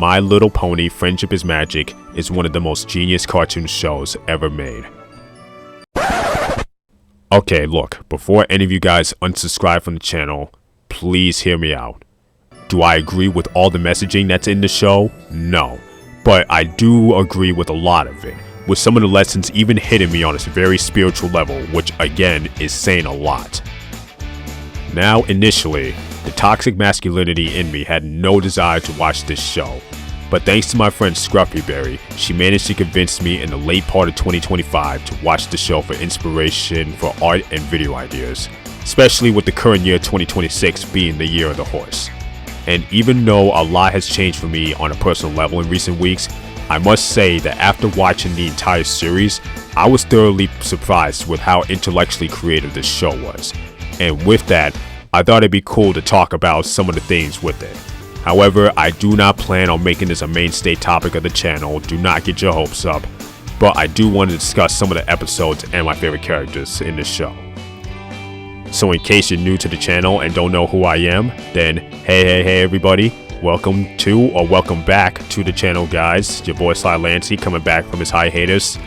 My Little Pony: Friendship is Magic is one of the most genius cartoon shows ever made. Okay, look, before any of you guys unsubscribe from the channel, please hear me out. Do I agree with all the messaging that's in the show? No. But I do agree with a lot of it, with some of the lessons even hitting me on a very spiritual level, which again is saying a lot. Now, initially, the toxic masculinity in me had no desire to watch this show, but thanks to my friend Scruffyberry, she managed to convince me in the late part of 2025 to watch the show for inspiration for art and video ideas, especially with the current year 2026 being the year of the horse. And even though a lot has changed for me on a personal level in recent weeks, I must say that after watching the entire series, I was thoroughly surprised with how intellectually creative this show was. And with that, I thought it'd be cool to talk about some of the things with it. However, I do not plan on making this a mainstay topic of the channel, do not get your hopes up, but I do want to discuss some of the episodes and my favorite characters in this show. So in case you're new to the channel and don't know who I am, then hey everybody, welcome to or welcome back to the channel, guys. Your boy Sly Lancy coming back from his hiatus.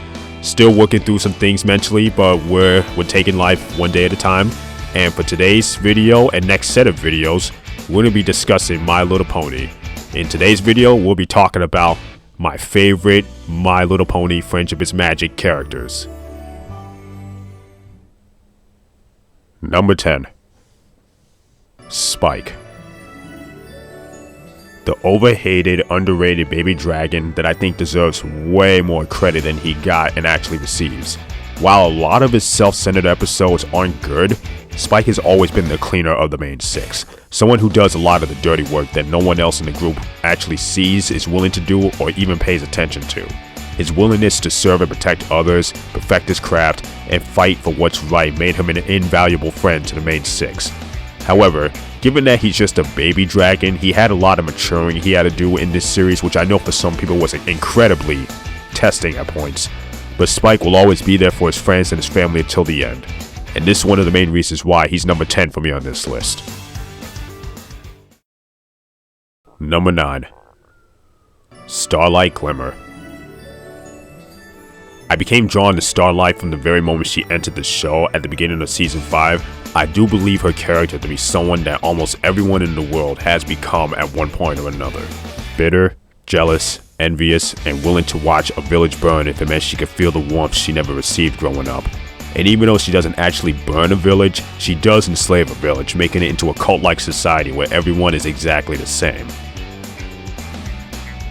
Still working through some things mentally, but we're taking life one day at a time. And for today's video and next set of videos, we're going to be discussing My Little Pony. In today's video, we'll be talking about my favorite My Little Pony: Friendship is Magic characters. Number 10. Spike. The overhated, underrated baby dragon that I think deserves way more credit than he got and actually receives. While a lot of his self-centered episodes aren't good, Spike has always been the cleaner of the main six. Someone who does a lot of the dirty work that no one else in the group actually sees, is willing to do, or even pays attention to. His willingness to serve and protect others, perfect his craft, and fight for what's right made him an invaluable friend to the main six. However, given that he's just a baby dragon, he had a lot of maturing he had to do in this series, which I know for some people was incredibly testing at points. But Spike will always be there for his friends and his family until the end. And this is one of the main reasons why he's number 10 for me on this list. Number 9. Starlight Glimmer. I became drawn to Starlight from the very moment she entered the show at the beginning of season 5. I do believe her character to be someone that almost everyone in the world has become at one point or another. Bitter, jealous, envious, and willing to watch a village burn if it meant she could feel the warmth she never received growing up. And even though she doesn't actually burn a village, she does enslave a village, making it into a cult-like society where everyone is exactly the same.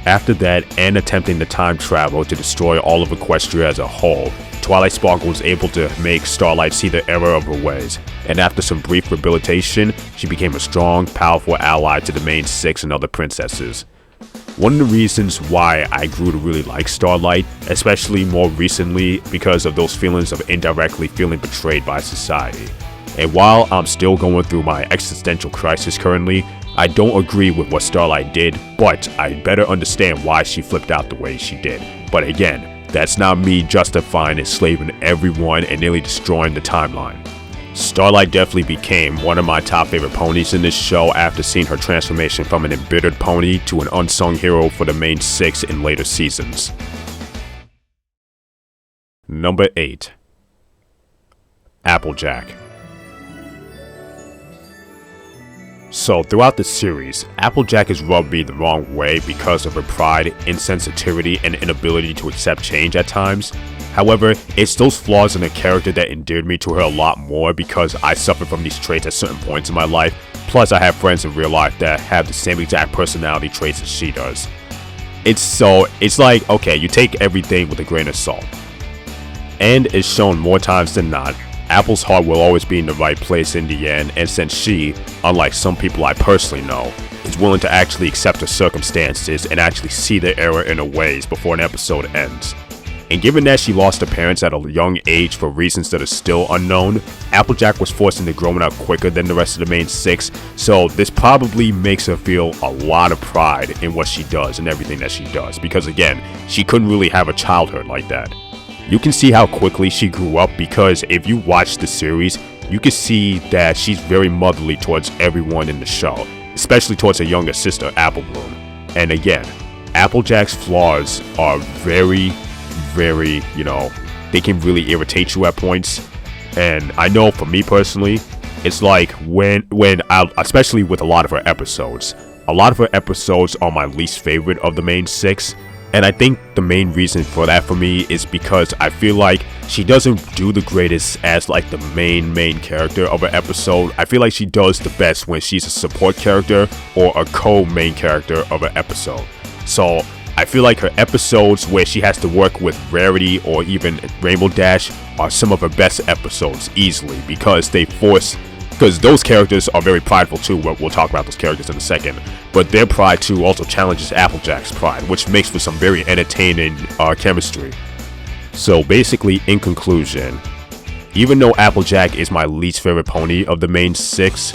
After that, and attempting to time travel to destroy all of Equestria as a whole, Twilight Sparkle was able to make Starlight see the error of her ways, and after some brief rehabilitation, she became a strong, powerful ally to the main six and other princesses. One of the reasons why I grew to really like Starlight, especially more recently because of those feelings of indirectly feeling betrayed by society. And while I'm still going through my existential crisis currently, I don't agree with what Starlight did, but I better understand why she flipped out the way she did. But again, that's not me justifying enslaving everyone and nearly destroying the timeline. Starlight definitely became one of my top favorite ponies in this show after seeing her transformation from an embittered pony to an unsung hero for the main six in later seasons. Number 8. Applejack. So throughout the series, Applejack has rubbed me the wrong way because of her pride, insensitivity, and inability to accept change at times. However, it's those flaws in her character that endeared me to her a lot more because I suffer from these traits at certain points in my life. Plus, I have friends in real life that have the same exact personality traits as she does. It's like, okay, you take everything with a grain of salt. And it's shown more times than not, Apple's heart will always be in the right place in the end, and since she, unlike some people I personally know, is willing to actually accept her circumstances and actually see the error in her ways before an episode ends. And given that she lost her parents at a young age for reasons that are still unknown, Applejack was forced into growing up quicker than the rest of the main six, so this probably makes her feel a lot of pride in what she does and everything that she does, because again, she couldn't really have a childhood like that. You can see how quickly she grew up because if you watch the series, you can see that she's very motherly towards everyone in the show, especially towards her younger sister, Apple Bloom. And again, Applejack's flaws are very, they can really irritate you at points. And I know for me personally, it's like when especially with a lot of her episodes are my least favorite of the main 6. And I think the main reason for that for me is because I feel like she doesn't do the greatest as like the main character of an episode. I feel like she does the best when she's a support character or a co-main character of an episode. So I feel like her episodes where she has to work with Rarity or even Rainbow Dash are some of her best episodes easily, because those characters are very prideful too. We'll talk about those characters in a second, but their pride too also challenges Applejack's pride, which makes for some very entertaining chemistry. So basically, in conclusion, even though Applejack is my least favorite pony of the main 6,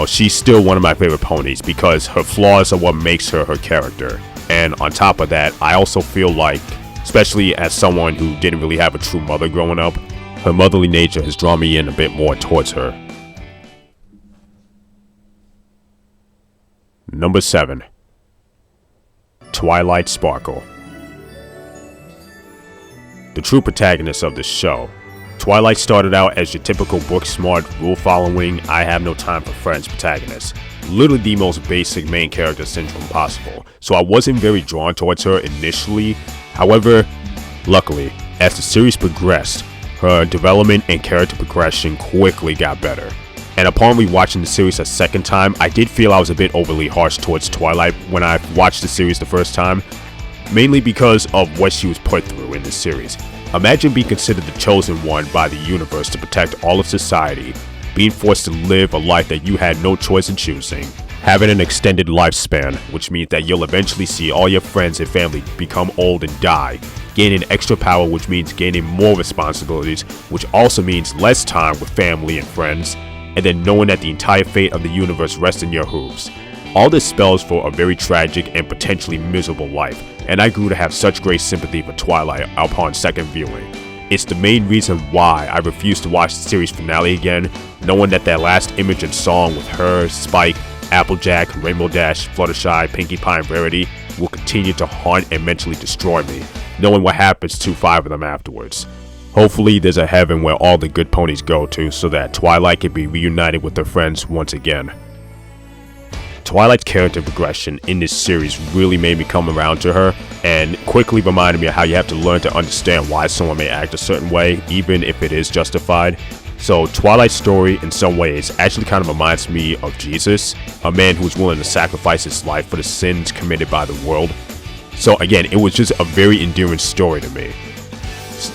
she's still one of my favorite ponies because her flaws are what makes her character. And on top of that, I also feel like, especially as someone who didn't really have a true mother growing up, her motherly nature has drawn me in a bit more towards her. Number 7. Twilight Sparkle. The true protagonist of this show. Twilight started out as your typical book-smart, rule-following, I have no time for friends protagonist. Literally the most basic main character syndrome possible. So I wasn't very drawn towards her initially. However, luckily, as the series progressed, her development and character progression quickly got better. And upon rewatching the series a second time, I did feel I was a bit overly harsh towards Twilight when I watched the series the first time, mainly because of what she was put through in this series. Imagine being considered the chosen one by the universe to protect all of society, being forced to live a life that you had no choice in choosing, having an extended lifespan, which means that you'll eventually see all your friends and family become old and die, gaining extra power, which means gaining more responsibilities, which also means less time with family and friends, and then knowing that the entire fate of the universe rests in your hooves. All this spells for a very tragic and potentially miserable life, and I grew to have such great sympathy for Twilight upon second viewing. It's the main reason why I refused to watch the series finale again, knowing that last image and song with her, Spike, Applejack, Rainbow Dash, Fluttershy, Pinkie Pie, and Rarity will continue to haunt and mentally destroy me, knowing what happens to 5 of them afterwards. Hopefully there's a heaven where all the good ponies go to so that Twilight can be reunited with her friends once again. Twilight's character progression in this series really made me come around to her, and quickly reminded me of how you have to learn to understand why someone may act a certain way, even if it is justified. So Twilight's story in some ways actually kind of reminds me of Jesus, a man who was willing to sacrifice his life for the sins committed by the world. So again, it was just a very endearing story to me.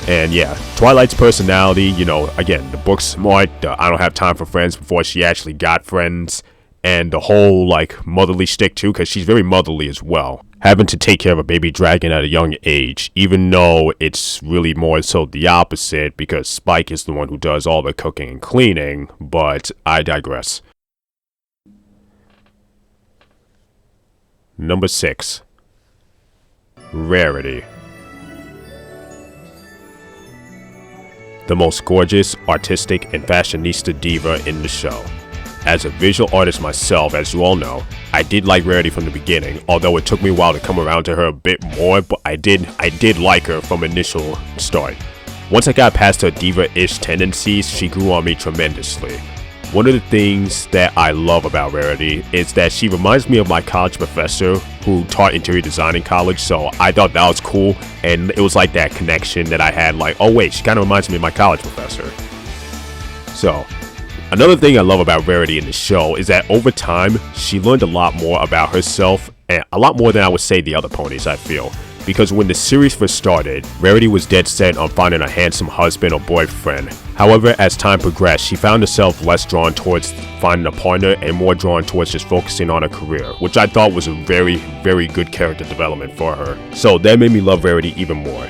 And yeah, Twilight's personality, again, the book's smart, I don't have time for friends before she actually got friends, and the whole motherly shtick too, because she's very motherly as well, having to take care of a baby dragon at a young age, even though it's really more so the opposite because Spike is the one who does all the cooking and cleaning, but I digress. Number 6. Rarity. The most gorgeous, artistic, and fashionista diva in the show. As a visual artist myself, as you all know, I did like Rarity from the beginning, although it took me a while to come around to her a bit more, but I did like her from initial start. Once I got past her diva-ish tendencies, she grew on me tremendously. One of the things that I love about Rarity is that she reminds me of my college professor who taught interior design in college, so I thought that was cool, and it was like that connection that I had, oh wait, she kind of reminds me of my college professor. So, another thing I love about Rarity in the show is that over time, she learned a lot more about herself, and a lot more than I would say the other ponies, I feel. Because when the series first started, Rarity was dead set on finding a handsome husband or boyfriend. However, as time progressed, she found herself less drawn towards finding a partner and more drawn towards just focusing on her career, which I thought was a very, very good character development for her. So that made me love Rarity even more.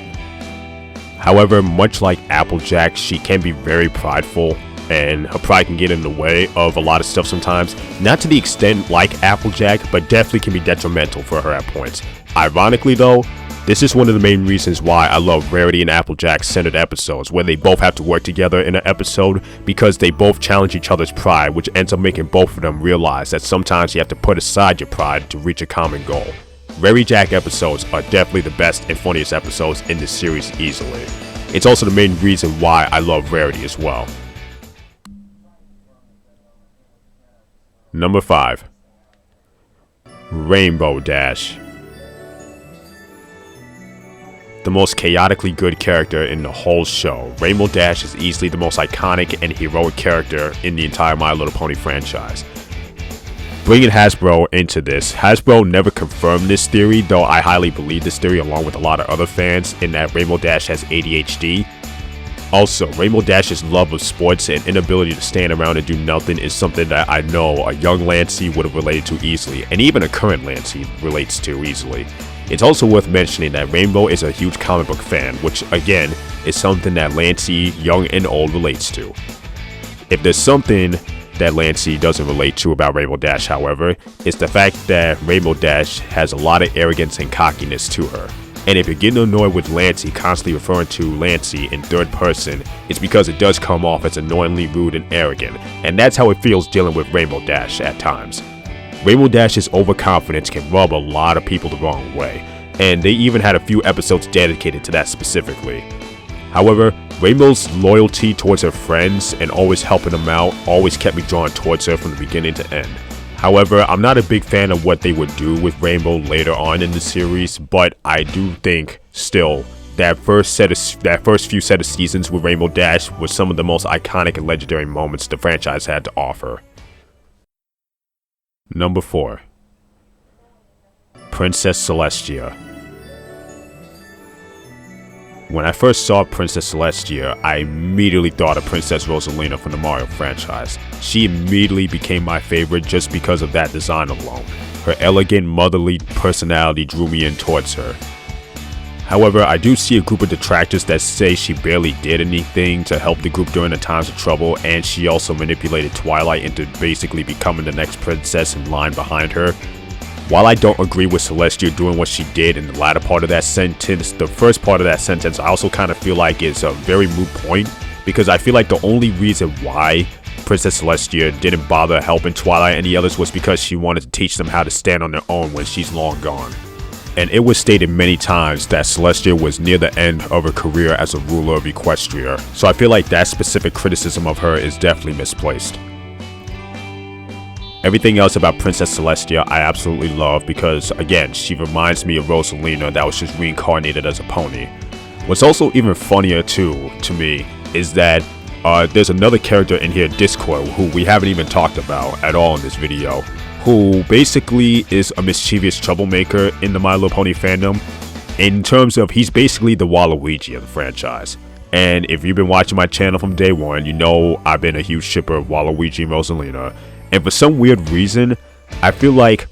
However, much like Applejack, she can be very prideful, and her pride can get in the way of a lot of stuff sometimes. Not to the extent like Applejack, but definitely can be detrimental for her at points. Ironically though, this is one of the main reasons why I love Rarity and Applejack centered episodes, where they both have to work together in an episode, because they both challenge each other's pride, which ends up making both of them realize that sometimes you have to put aside your pride to reach a common goal. Rary Jack episodes are definitely the best and funniest episodes in this series easily. It's also the main reason why I love Rarity as well. Number 5. Rainbow Dash. The most chaotically good character in the whole show, Rainbow Dash is easily the most iconic and heroic character in the entire My Little Pony franchise. Bringing Hasbro into this, Hasbro never confirmed this theory, though I highly believe this theory along with a lot of other fans, in that Rainbow Dash has ADHD. Also, Rainbow Dash's love of sports and inability to stand around and do nothing is something that I know a young Lancey would have related to easily, and even a current Lancey relates to easily. It's also worth mentioning that Rainbow is a huge comic book fan, which again is something that Lancey, young and old, relates to. If there's something that Lancey doesn't relate to about Rainbow Dash, however, it's the fact that Rainbow Dash has a lot of arrogance and cockiness to her. And if you're getting annoyed with Lancey constantly referring to Lancey in third person, it's because it does come off as annoyingly rude and arrogant, and that's how it feels dealing with Rainbow Dash at times. Rainbow Dash's overconfidence can rub a lot of people the wrong way, and they even had a few episodes dedicated to that specifically. However, Rainbow's loyalty towards her friends and always helping them out always kept me drawn towards her from the beginning to end. However, I'm not a big fan of what they would do with Rainbow later on in the series, but I do think still that first few set of seasons with Rainbow Dash was some of the most iconic and legendary moments the franchise had to offer. Number 4. Princess Celestia. When I first saw Princess Celestia, I immediately thought of Princess Rosalina from the Mario franchise. She immediately became my favorite just because of that design alone. Her elegant, motherly personality drew me in towards her. However, I do see a group of detractors that say she barely did anything to help the group during the times of trouble, and she also manipulated Twilight into basically becoming the next princess in line behind her. While I don't agree with Celestia doing what she did in the latter part of that sentence, the first part of that sentence I also kind of feel like is a very moot point, because I feel like the only reason why Princess Celestia didn't bother helping Twilight and the others was because she wanted to teach them how to stand on their own when she's long gone. And it was stated many times that Celestia was near the end of her career as a ruler of Equestria, so I feel like that specific criticism of her is definitely misplaced. Everything else about Princess Celestia I absolutely love because, again, she reminds me of Rosalina that was just reincarnated as a pony. What's also even funnier too, to me, is that there's another character in here, Discord, who we haven't even talked about at all in this video, who basically is a mischievous troublemaker in the My Little Pony fandom. In terms of, he's basically the Waluigi of the franchise. And if you've been watching my channel from day one, you know I've been a huge shipper of Waluigi and Rosalina. And for some weird reason, I feel like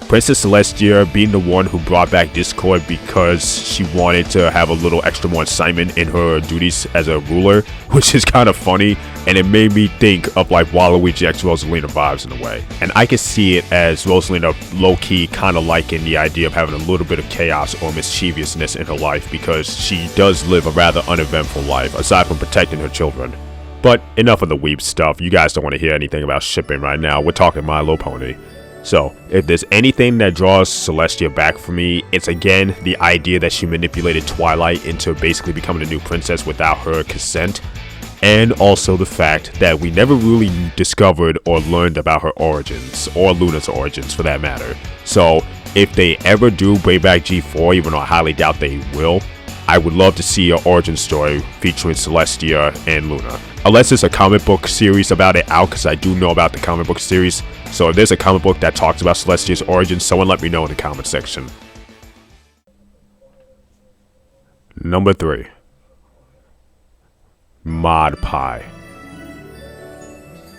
Princess Celestia being the one who brought back Discord because she wanted to have a little extra more excitement in her duties as a ruler, which is kind of funny, and it made me think of like Waluigi x Rosalina vibes in a way. And I can see it as Rosalina low-key kind of liking the idea of having a little bit of chaos or mischievousness in her life because she does live a rather uneventful life, aside from protecting her children. But enough of the weeb stuff, you guys don't want to hear anything about shipping right now, we're talking My Little Pony. So, if there's anything that draws Celestia back for me, it's again the idea that she manipulated Twilight into basically becoming a new princess without her consent, and also the fact that we never really discovered or learned about her origins, or Luna's origins for that matter. So, if they ever do bring back G4, even though I highly doubt they will, I would love to see an origin story featuring Celestia and Luna. Unless there's a comic book series about it out, because I do know about the comic book series. So if there's a comic book that talks about Celestia's origins, someone let me know in the comment section. Number 3. Mod Pie.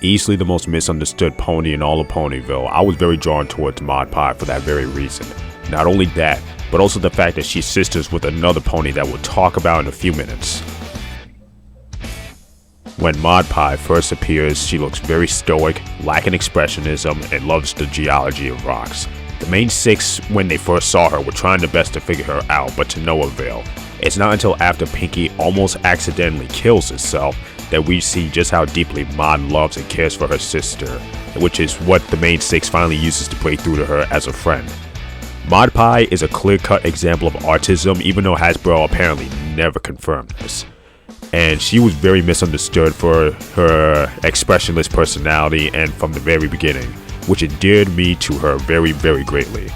Easily the most misunderstood pony in all of Ponyville. I was very drawn towards Mod Pie for that very reason. Not only that, but also the fact that she's sisters with another pony that we'll talk about in a few minutes. When Mod Pie first appears, she looks very stoic, lacking expressionism, and loves the geology of rocks. The main 6, when they first saw her, were trying their best to figure her out, but to no avail. It's not until after Pinkie almost accidentally kills herself that we see just how deeply Mod loves and cares for her sister, which is what the main 6 finally uses to break through to her as a friend. Mod Pie is a clear-cut example of autism, even though Hasbro apparently never confirmed this. And she was very misunderstood for her expressionless personality and from the very beginning, which endeared me to her very, very greatly.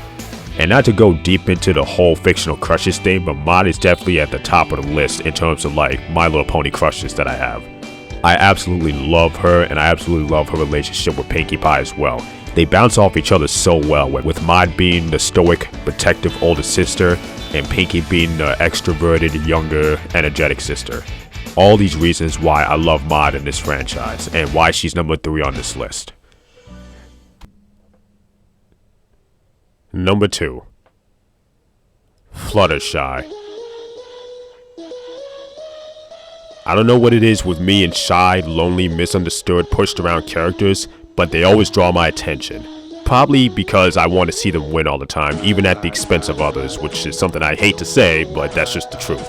And not to go deep into the whole fictional crushes thing, but Mod is definitely at the top of the list in terms of like My Little Pony crushes that I have. I absolutely love her, and I absolutely love her relationship with Pinkie Pie as well. They bounce off each other so well, with Mod being the stoic, protective older sister, and Pinkie being the extroverted, younger, energetic sister. All these reasons why I love Mod in this franchise, and why she's number 3 on this list. Number 2. Fluttershy. I don't know what it is with me and shy, lonely, misunderstood, pushed around characters, but they always draw my attention. Probably because I want to see them win all the time, even at the expense of others, which is something I hate to say, but that's just the truth.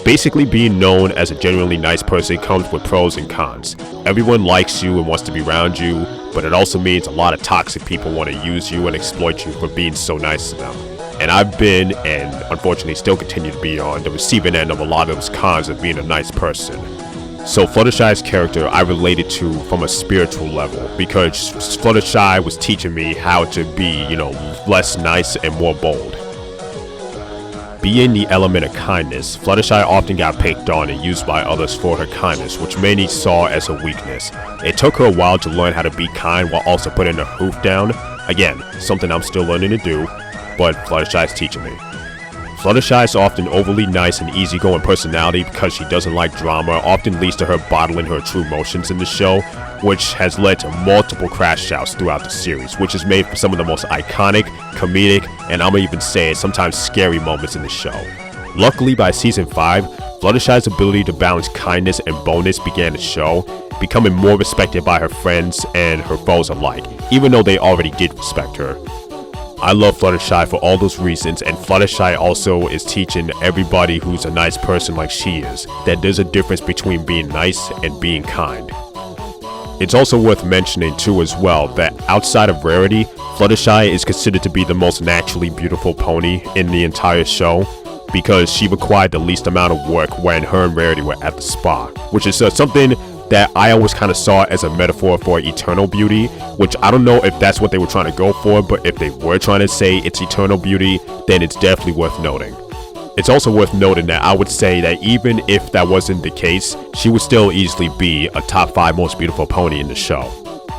Basically, being known as a genuinely nice person comes with pros and cons. Everyone likes you and wants to be around you, but it also means a lot of toxic people want to use you and exploit you for being so nice to them. And I've been, and unfortunately still continue to be, on the receiving end of a lot of those cons of being a nice person. So Fluttershy's character I related to from a spiritual level, because Fluttershy was teaching me how to be, less nice and more bold. Being the element of kindness, Fluttershy often got picked on and used by others for her kindness, which many saw as a weakness. It took her a while to learn how to be kind while also putting her hoof down. Again, something I'm still learning to do, but Fluttershy's teaching me. Fluttershy is often overly nice and easygoing personality because she doesn't like drama, often leads to her bottling her true emotions in the show, which has led to multiple crash outs throughout the series, which has made for some of the most iconic, comedic, and I'm gonna even say sometimes scary moments in the show. Luckily, by season 5, Fluttershy's ability to balance kindness and boldness began to show, becoming more respected by her friends and her foes alike, even though they already did respect her. I love Fluttershy for all those reasons, and Fluttershy also is teaching everybody who's a nice person like she is that there's a difference between being nice and being kind. It's also worth mentioning too as well that outside of Rarity, Fluttershy is considered to be the most naturally beautiful pony in the entire show because she required the least amount of work when her and Rarity were at the spa, which is something that I always kind of saw as a metaphor for eternal beauty, which I don't know if that's what they were trying to go for, but if they were trying to say it's eternal beauty, then it's definitely worth noting. It's also worth noting that I would say that even if that wasn't the case, she would still easily be a top 5 most beautiful pony in the show.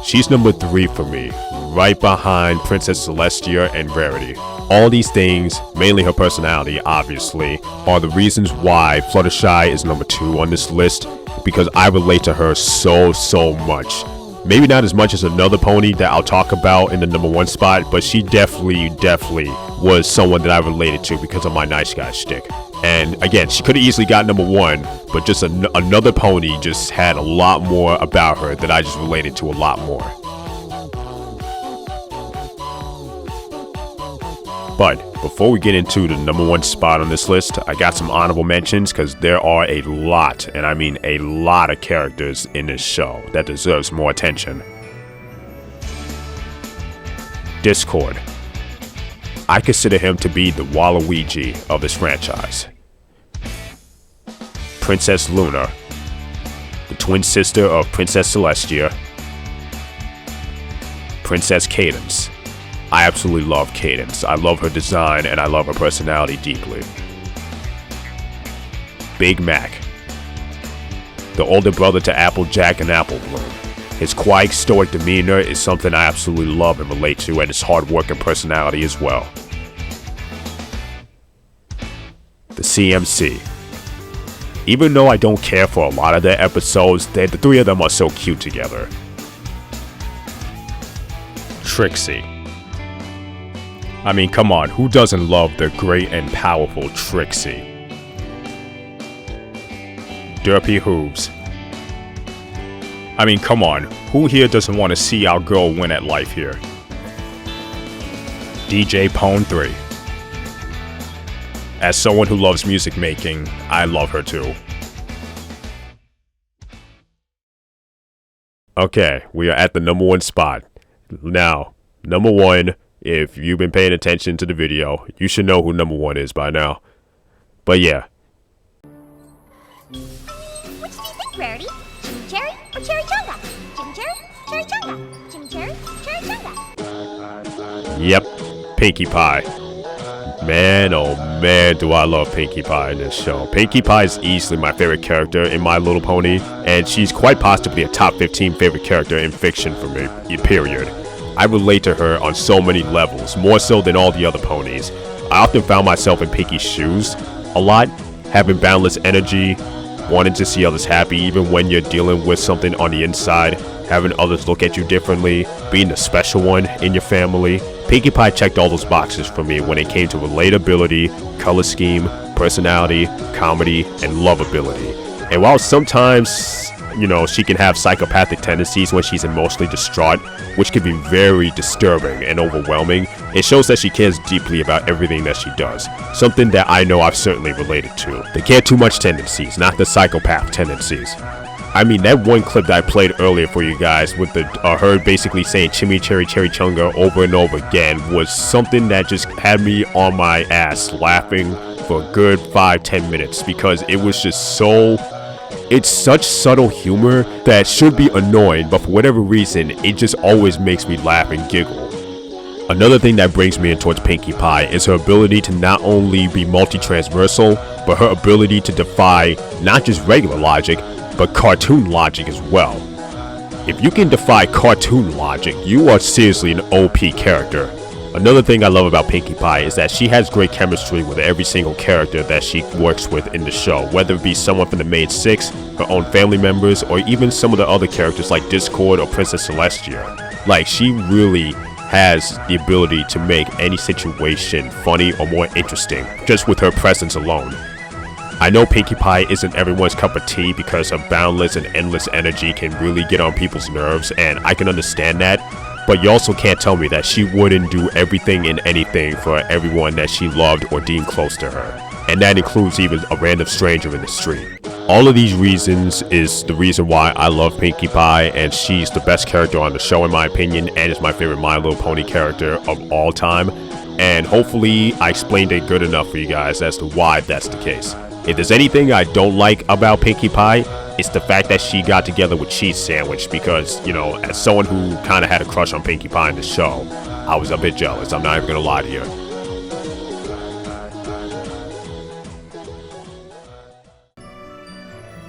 She's number 3 for me, right behind Princess Celestia and Rarity. All these things, mainly her personality obviously, are the reasons why Fluttershy is number 2 on this list, because I relate to her so much. Maybe not as much as another pony that I'll talk about in the number 1 spot, but she definitely was someone that I related to because of my nice guy shtick. And again, she could have easily got number 1, but just another pony just had a lot more about her that I just related to a lot more. But before we get into the number 1 spot on this list, I got some honorable mentions because there are a lot, and I mean a lot of characters in this show that deserves more attention. Discord. I consider him to be the Waluigi of this franchise. Princess Luna, the twin sister of Princess Celestia. Princess Cadance. I absolutely love Cadance. I love her design and I love her personality deeply. Big Mac, the older brother to Applejack and Apple Bloom. His quiet, stoic demeanor is something I absolutely love and relate to, and his hard work and personality as well. The CMC. Even though I don't care for a lot of their episodes, the 3 of them are so cute together. Trixie. I mean, come on, who doesn't love the great and powerful Trixie? Derpy Hooves. I mean, come on, who here doesn't want to see our girl win at life here? DJ Pone 3. As someone who loves music making, I love her too. Okay, we are at the number 1 spot. Now, number 1, If you've been paying attention to the video, you should know who number 1 is by now. But yeah. Which do you think, Rarity? Chimmy Cherry or Cherry Chunga? Chimmy Cherry, Cherry Chunga. Chimmy Cherry, Cherry Chunga. Yep, Pinkie Pie. Man, oh man, do I love Pinkie Pie in this show. Pinkie Pie is easily my favorite character in My Little Pony, and she's quite possibly a top 15 favorite character in fiction for me, period. I relate to her on so many levels, more so than all the other ponies. I often found myself in Pinkie's shoes a lot, having boundless energy, wanting to see others happy even when you're dealing with something on the inside, having others look at you differently, being the special one in your family. Pinkie Pie checked all those boxes for me when it came to relatability, color scheme, personality, comedy, and lovability. And while sometimes, you know, she can have psychopathic tendencies when she's emotionally distraught, which can be very disturbing and overwhelming, it shows that she cares deeply about everything that she does. Something that I know I've certainly related to. The care too much tendencies, not the psychopath tendencies. I mean, that one clip that I played earlier for you guys with the her basically saying Chimmy Cherry Cherry Chunga over and over again was something that just had me on my ass laughing for a good 5-10 minutes, because it was just so... It's such subtle humor that should be annoying, but for whatever reason, it just always makes me laugh and giggle. Another thing that brings me in towards Pinkie Pie is her ability to not only be multi-transversal, but her ability to defy not just regular logic, but cartoon logic as well. If you can defy cartoon logic, you are seriously an OP character. Another thing I love about Pinkie Pie is that she has great chemistry with every single character that she works with in the show, whether it be someone from the main 6, her own family members, or even some of the other characters like Discord or Princess Celestia. Like, she really has the ability to make any situation funny or more interesting just with her presence alone. I know Pinkie Pie isn't everyone's cup of tea because her boundless and endless energy can really get on people's nerves, and I can understand that, but you also can't tell me that she wouldn't do everything and anything for everyone that she loved or deemed close to her. And that includes even a random stranger in the street. All of these reasons is the reason why I love Pinkie Pie, and she's the best character on the show in my opinion, and is my favorite My Little Pony character of all time. And hopefully I explained it good enough for you guys as to why that's the case. If there's anything I don't like about Pinkie Pie, it's the fact that she got together with Cheese Sandwich, because, you know, as someone who kind of had a crush on Pinkie Pie in the show, I was a bit jealous. I'm not even gonna lie to you.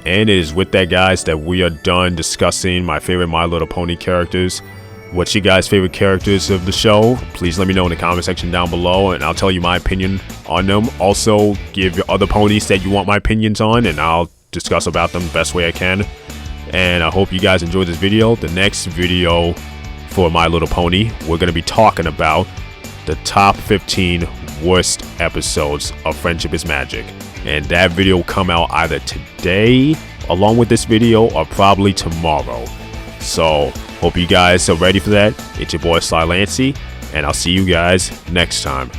And it is with that, guys, that we are done discussing my favorite My Little Pony characters. What's your guys' favorite characters of the show? Please let me know in the comment section down below, and I'll tell you my opinion on them. Also, give your other ponies that you want my opinions on, and I'll discuss about them the best way I can. And I hope you guys enjoyed this video. The next video for My Little Pony, we're going to be talking about the top 15 worst episodes of Friendship is Magic. And that video will come out either today, along with this video, or probably tomorrow. So, hope you guys are ready for that. It's your boy Sly Lancy, and I'll see you guys next time.